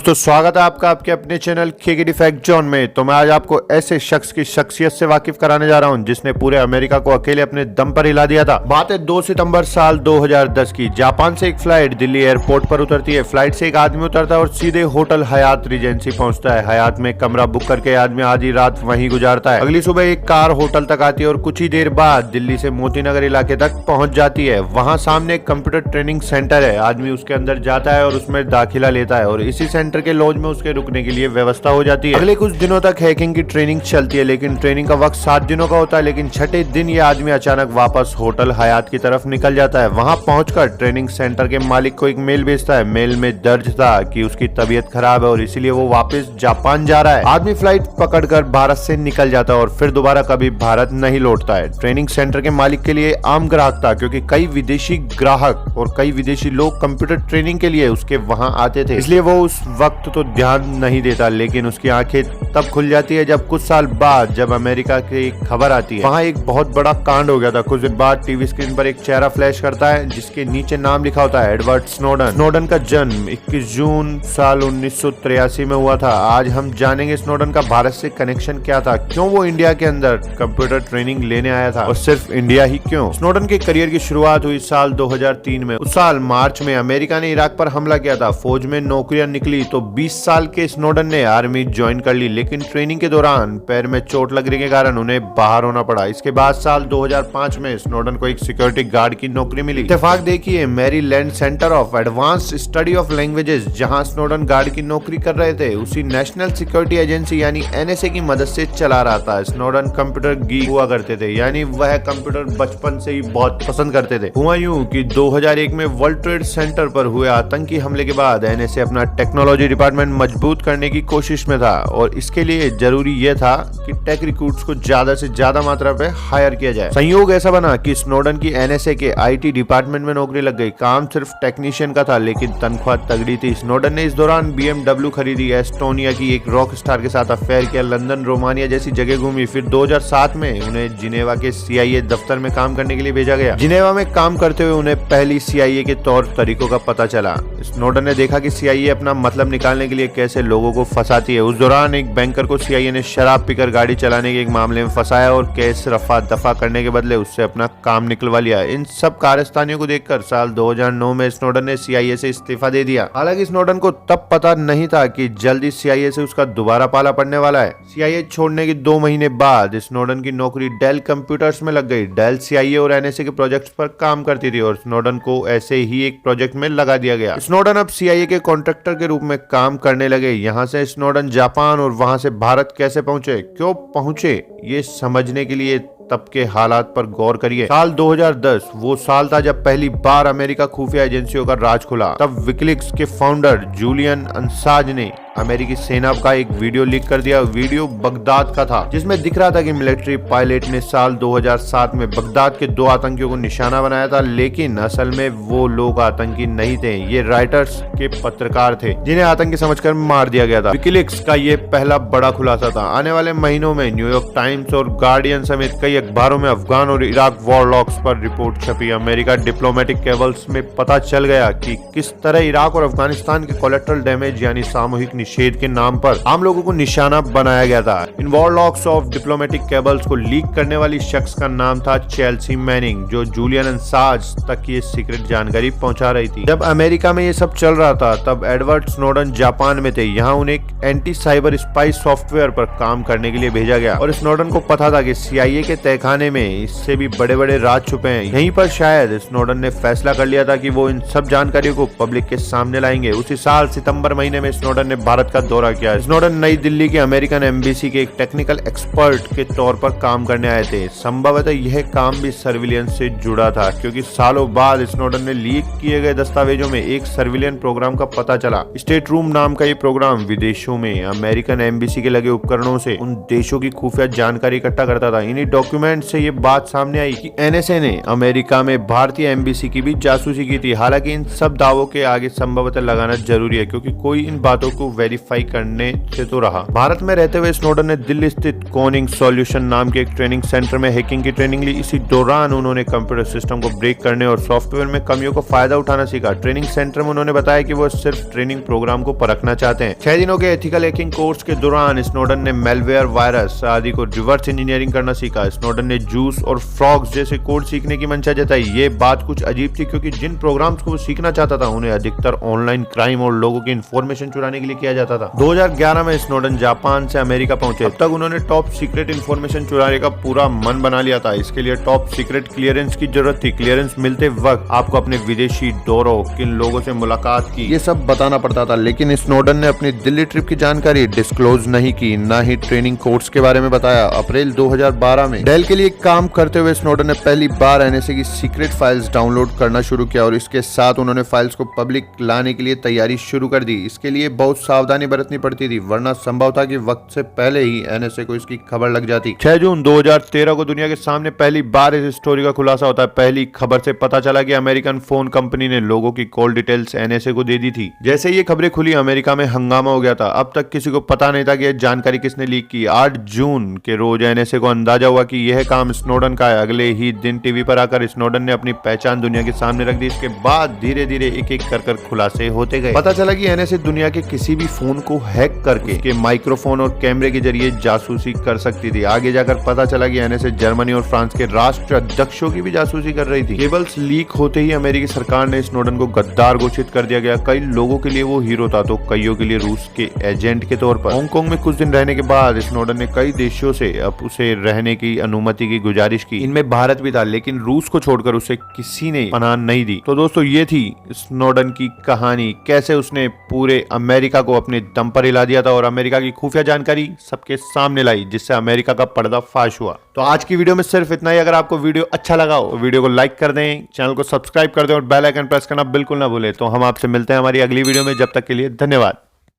दोस्तों स्वागत है आपका आपके अपने चैनल के फैक्ट जोन में। तो मैं आज आपको ऐसे शख्स की शख्सियत से वाकिफ कराने जा रहा हूं जिसने पूरे अमेरिका को अकेले अपने दम पर हिला दिया था। बात है 2 सितंबर साल 2010 की। जापान से एक फ्लाइट दिल्ली एयरपोर्ट पर उतरती है। फ्लाइट से एक आदमी उतरता है और सीधे होटल हयात रीजेंसी पहुंचता है। हयात में कमरा बुक करके आदमी आधी रात वहीं गुजारता है। अगली सुबह एक कार होटल तक आती है और कुछ ही देर बाद दिल्ली से मोतीनगर इलाके तक पहुंच जाती है। वहां सामने एक कंप्यूटर ट्रेनिंग सेंटर है। आदमी उसके अंदर जाता है और उसमें दाखिला लेता है और इसी सेंटर के लॉज में उसके रुकने के लिए व्यवस्था हो जाती है। अगले कुछ दिनों तक हैकिंग की ट्रेनिंग चलती है, लेकिन ट्रेनिंग का वक्त 7 दिनों का होता है। लेकिन छठे दिन ये आदमी अचानक वापस होटल हयात की तरफ निकल जाता है। वहां पहुंचकर ट्रेनिंग सेंटर के मालिक को एक मेल भेजता है। मेल में दर्ज था कि उसकी तबीयत खराब है और इसीलिए वो वापस जापान जा रहा है। आदमी फ्लाइट पकड़कर भारत से निकल जाता है और फिर दोबारा कभी भारत नहीं लौटता है। ट्रेनिंग सेंटर के मालिक के लिए आम ग्राहक था, क्योंकि कई विदेशी ग्राहक और कई विदेशी लोग कंप्यूटर ट्रेनिंग के लिए उसके वहां आते थे, इसलिए वो उस वक्त तो ध्यान नहीं देता। लेकिन उसकी आंखें तब खुल जाती है जब कुछ साल बाद जब अमेरिका की खबर आती है। वहां एक बहुत बड़ा कांड हो गया था। कुछ दिन बाद टीवी स्क्रीन पर एक चेहरा फ्लैश करता है जिसके नीचे नाम लिखा होता है एडवर्ड स्नोडन। स्नोडन का जन्म 21 जून साल 1983 में हुआ था। आज हम जानेंगे स्नोडन का भारत से कनेक्शन क्या था, क्यों वो इंडिया के अंदर कंप्यूटर ट्रेनिंग लेने आया था और सिर्फ इंडिया ही क्यों। स्नोडन के करियर की शुरुआत हुई साल 2003 में। उस साल मार्च में अमेरिका ने इराक पर हमला किया था। फौज में नौकरियां निकली तो 20 साल के स्नोडन ने आर्मी ज्वाइन कर ली, लेकिन ट्रेनिंग के दौरान पैर में चोट लगने के कारण उन्हें बाहर होना पड़ा। इसके बाद साल 2005 में स्नोडन को एक सिक्योरिटी गार्ड की नौकरी मिली। इत्तेफाक देखिए, Maryland centre of advanced study of languages, जहां स्नोडन गार्ड की नौकरी कर रहे थे, उसी नेशनल सिक्योरिटी एजेंसी यानी एनएसए की मदद से चला रहा था। स्नोडन कंप्यूटर गीक हुआ करते थे, यानी वह कंप्यूटर बचपन से ही बहुत पसंद करते थे। हुआ यूं कि 2001 में वर्ल्ड ट्रेड सेंटर पर हुए आतंकी हमले के बाद एनएसए अपना टेक्नोलॉजी डिपार्टमेंट मजबूत करने की कोशिश में था और इसके लिए जरूरी यह था कि टेक रिक्रूट्स को ज्यादा से ज्यादा मात्रा पे हायर किया जाए। संयोग ऐसा बना कि स्नोडन की एनएसए के आईटी डिपार्टमेंट में नौकरी लग गई। काम सिर्फ टेक्नीशियन का था, लेकिन तनख्वाह तगड़ी थी। स्नोडन ने इस दौरान BMW खरीदी, एस्टोनिया की एक रॉक स्टार के साथ अफेयर किया, लंदन रोमानिया जैसी जगह घूमी। फिर 2007 में उन्हें जिनेवा के CIA दफ्तर में काम करने के लिए भेजा गया। जिनेवा में काम करते हुए उन्हें पहली CIA के तौर तरीकों का पता चला। स्नोडन ने देखा कि CIA अपना मतलब निकालने के लिए कैसे लोगों को फंसाती है। उस दौरान एक बैंकर को CIA ने शराब पीकर गाड़ी चलाने के एक मामले में फंसाया और केस रफा दफा करने के बदले उससे अपना काम निकलवा लिया। इन सब कारस्तानियों को देखकर साल 2009 में स्नोडन ने CIA से इस्तीफा दे दिया। हालांकि स्नोडन को तब पता नहीं था कि जल्दी CIA से उसका दोबारा पाला पड़ने वाला है। CIA छोड़ने के 2 महीने बाद स्नोडन की नौकरी डेल कंप्यूटर्स में लग गई। डेल CIA और NSA के प्रोजेक्ट्स पर काम करती थी और स्नोडन को ऐसे ही एक प्रोजेक्ट में लगा दिया गया। स्नोडन अब CIA के कॉन्ट्रैक्टर के रूप में काम करने लगे। यहाँ से स्नोडन जापान और वहां से भारत कैसे पहुंचे, क्यों पहुंचे, ये समझने के लिए तब के हालात पर गौर करिए। साल 2010 वो साल था जब पहली बार अमेरिका खुफिया एजेंसियों का राज खुला। तब विकिलीक्स के फाउंडर जूलियन असांज ने अमेरिकी सेना का एक वीडियो लीक कर दिया। वीडियो बगदाद का था, जिसमें दिख रहा था कि मिलिट्री पायलट ने साल 2007 में बगदाद के 2 आतंकियों को निशाना बनाया था, लेकिन असल में वो लोग आतंकी नहीं थे। ये राइटर्स के पत्रकार थे जिन्हें आतंकी समझकर मार दिया गया था। विकिलीक्स का ये पहला बड़ा खुलासा था। आने वाले महीनों में न्यूयॉर्क टाइम्स और गार्डियन समेत कई अखबारों में अफगान और इराक वॉरलॉक्स पर रिपोर्ट छपी। अमेरिका डिप्लोमेटिक केबल्स में पता चल गया कि किस तरह इराक और अफगानिस्तान के कोलेटरल डैमेज यानी सामूहिक निषेध के नाम पर आम लोगों को निशाना बनाया गया था। इन वॉरलॉक्स ऑफ डिप्लोमेटिक केबल्स को लीक करने वाली शख्स का नाम था चेल्सी मैनिंग, जो जूलियन असांज तक ये सीक्रेट जानकारी पहुंचा रही थी। जब अमेरिका में ये सब चल रहा था तब एडवर्ड स्नोडन जापान में थे। यहाँ उन्हें एक एंटी साइबर स्पाई सॉफ्टवेयर पर काम करने के लिए भेजा गया और स्नोडन को पता था कि CIA के तहखाने में इससे भी बड़े बड़े राज छुपे हैं। यहीं पर शायद स्नोडन ने फैसला कर लिया था कि वो इन सब जानकारियों को पब्लिक के सामने लाएंगे। उसी साल सितंबर महीने में स्नोडन ने भारत का दौरा किया। स्नोडन नई दिल्ली के अमेरिकन एम्बेसी के एक टेक्निकल एक्सपर्ट के तौर पर काम करने आए थे। संभवतः यह काम भी सर्विलियंस से जुड़ा था, क्योंकि सालों बाद स्नोडन ने लीक किए गए दस्तावेजों में एक सर्विलियंस प्रोग्राम का पता चला। स्टेट रूम नाम का ये प्रोग्राम विदेशों में अमेरिकन एम्बेसी के लगे उपकरणों से उन देशों की खुफिया जानकारी इकट्ठा करता था। इन्हीं डॉक्यूमेंट से ये बात सामने आई कि NSA ने अमेरिका में भारतीय एम्बेसी की भी जासूसी की थी। हालांकि इन सब दावों के आगे संभवतः लगाना जरूरी है, क्योंकि कोई इन बातों को वेरीफाई करने से तो रहा। भारत में रहते हुए स्नोडन ने दिल्ली स्थित कॉनिंग सॉल्यूशन नाम के एक ट्रेनिंग सेंटर में हैकिंग की ट्रेनिंग ली। इसी दौरान उन्होंने कंप्यूटर सिस्टम को ब्रेक करने और सॉफ्टवेयर में कमियों को फायदा उठाना सीखा। ट्रेनिंग सेंटर में उन्होंने बताया कि वो सिर्फ ट्रेनिंग प्रोग्राम को परखना चाहते हैं। 6 दिनों के एथिकल हैकिंग कोर्स के दौरान स्नोडन ने मेलवेयर, वायरस आदि को रिवर्स इंजीनियरिंग करना सीखा। स्नोडन ने जूस और फ्रॉग्स जैसे कोड सीखने की मंशा जताई। ये बात कुछ अजीब थी क्योंकि जिन प्रोग्राम्स को वो सीखना चाहता था उन्हें अधिकतर ऑनलाइन क्राइम और लोगों की इंफॉर्मेशन चुराने के लिए किया जाता था। 2011 में स्नोडन जापान से अमेरिका पहुंचे। अब तक उन्होंने टॉप सीक्रेट इंफॉर्मेशन चुराने का पूरा मन बना लिया था। इसके लिए टॉप सीक्रेट क्लियरेंस की जरूरत थी। क्लियरेंस मिलते वक्त आपको अपने विदेशी दौरों, किन लोगों से मुलाकात की, ये सब बताना पड़ता था। लेकिन स्नोडन ने अपनी दिल्ली ट्रिप की जानकारी डिस्क्लोज नहीं की, न ही ट्रेनिंग कोर्स के बारे में बताया। अप्रैल 2012 में डेल के लिए काम करते हुए स्नोडन ने पहली बार एनएसए की सीक्रेट फाइल्स डाउनलोड करना शुरू किया और इसके साथ उन्होंने फाइल्स को पब्लिक लाने के लिए तैयारी शुरू कर दी। इसके लिए बहुत सावधानी बरतनी पड़ती थी, वरना संभव था कि वक्त से पहले ही एनएसए को इसकी खबर लग जाती। 6 जून 2013 को दुनिया के सामने पहली बार इस स्टोरी का खुलासा होता है। पहली खबर से पता चला कि अमेरिकन फोन कंपनी ने लोगों की कॉल डिटेल्स एनएसए को दे दी थी। जैसे ये खबरें खुली अमेरिका में हंगामा हो गया था। अब तक किसी को पता नहीं था कि यह जानकारी किसने लीक की। 8 जून के रोज एनएसए को अंदाजा हुआ कि यह काम स्नोडन का है। अगले ही दिन टीवी पर आकर स्नोडन ने अपनी पहचान दुनिया के सामने रख दी। इसके बाद धीरे धीरे एक एक कर खुलासे होते गए। पता चला कि एनएसए दुनिया के किसी भी फोन को हैक करके उसके माइक्रोफोन और कैमरे के जरिए जासूसी कर सकती थी। आगे जाकर पता चला कि एनएसए जर्मनी और फ्रांस के राष्ट्राध्यक्षों की भी जासूसी कर रही थी। केबल्स लीक होते ही अमेरिकी सरकार ने स्नोडन को गद्दार घोषित कर दिया गया। कई लोगों के लिए वो हीरो था तो कईयों के लिए रूस के एजेंट के तौर पर। हांगकांग में कुछ दिन रहने के बाद स्नोडन ने कई देशों से अब उसे रहने की अनुमति की गुजारिश की। इनमें भारत भी था, लेकिन रूस को छोड़कर उसे किसी ने पनाह नहीं दी। तो दोस्तों ये थी स्नोडन की कहानी, कैसे उसने पूरे अमेरिका को अपने दम पर हिला दिया था और अमेरिका की खुफिया जानकारी सबके सामने लाई, जिससे अमेरिका का पर्दाफाश हुआ। तो आज की वीडियो में सिर्फ इतना ही। अगर आपको वीडियो अच्छा लगा हो वीडियो को लाइक कर दें, चैनल को सब्सक्राइब कर दें और बेल आइकन प्रेस करना बिल्कुल ना भूलें। तो हम आपसे मिलते हैं हमारी अगली वीडियो में। जब तक के लिए धन्यवाद।